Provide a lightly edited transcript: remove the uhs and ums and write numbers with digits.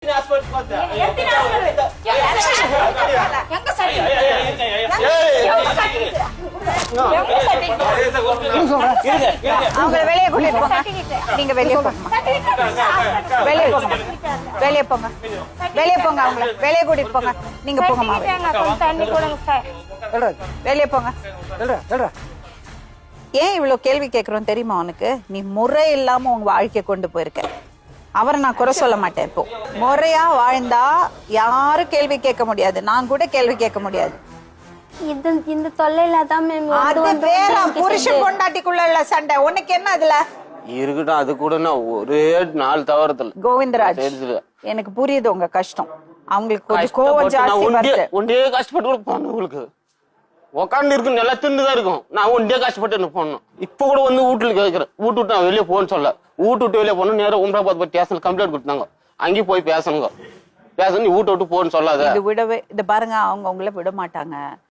அவங்களை வெளியே கூட்டிட்டு போங்க. நீங்க வெளியே போங்க. வெளியே போங்க. வெளியே போங்க. வெளியே போங்க. அவங்கள வெளியே கூட்டிட்டு போங்க. நீங்க போங்கம்மா. வெளியே போங்க. ஏன் இவ்வளவு கேள்வி கேட்கிறோம் தெரியுமா உனக்கு? நீ முறை இல்லாம உங்க வாழ்க்கைய கொண்டு போயிருக்க. அவரை நான் குறை சொல்ல மாட்டேன். இப்போ முறையா வாழ்ந்தா யாரும் கேள்வி கேட்க முடியாது. நான் கூட கேள்வி கேட்க முடியாது. இந்த தொல்லையில தான் அது வேற புருஷன் பொண்டாட்டிக்குள்ள உள்ள சண்டை. உனக்கு என்ன அதுல இருக்கட்டும்? அது கூட ஒரே நாள் தவறதில்ல. கோவிந்தராஜ், எனக்கு புரியுது உங்க கஷ்டம். அவங்களுக்கு கொஞ்சம் கோவம் ஜாஸ்தி வருது. ஒன்றே கஷ்டப்பட்டு கூட போகணும். உங்களுக்கு உக்காந்து இருக்கு நல்லா திண்டுதான் இருக்கும். நான் ஒன்றே கஷ்டப்பட்டு என்ன போடணும். இப்ப கூட வந்து வீட்டுல கேட்கிறேன். வீட்டு விட்டு நான் வெளியே போகணும்னு சொல்ல. வீட்டு விட்டு வெளியே போகணும். நேரம் உம்ராபாத் போய் ஸ்டேஷன்ல கம்ப்ளைண்ட் கொடுத்தாங்க. அங்கேயும் போய் பேசணுங்க. பேசணும். நீ வீட்டு விட்டு போகணும்னு சொல்லாத. இது விடவே இது பாருங்க, அவங்க உங்களை விட மாட்டாங்க.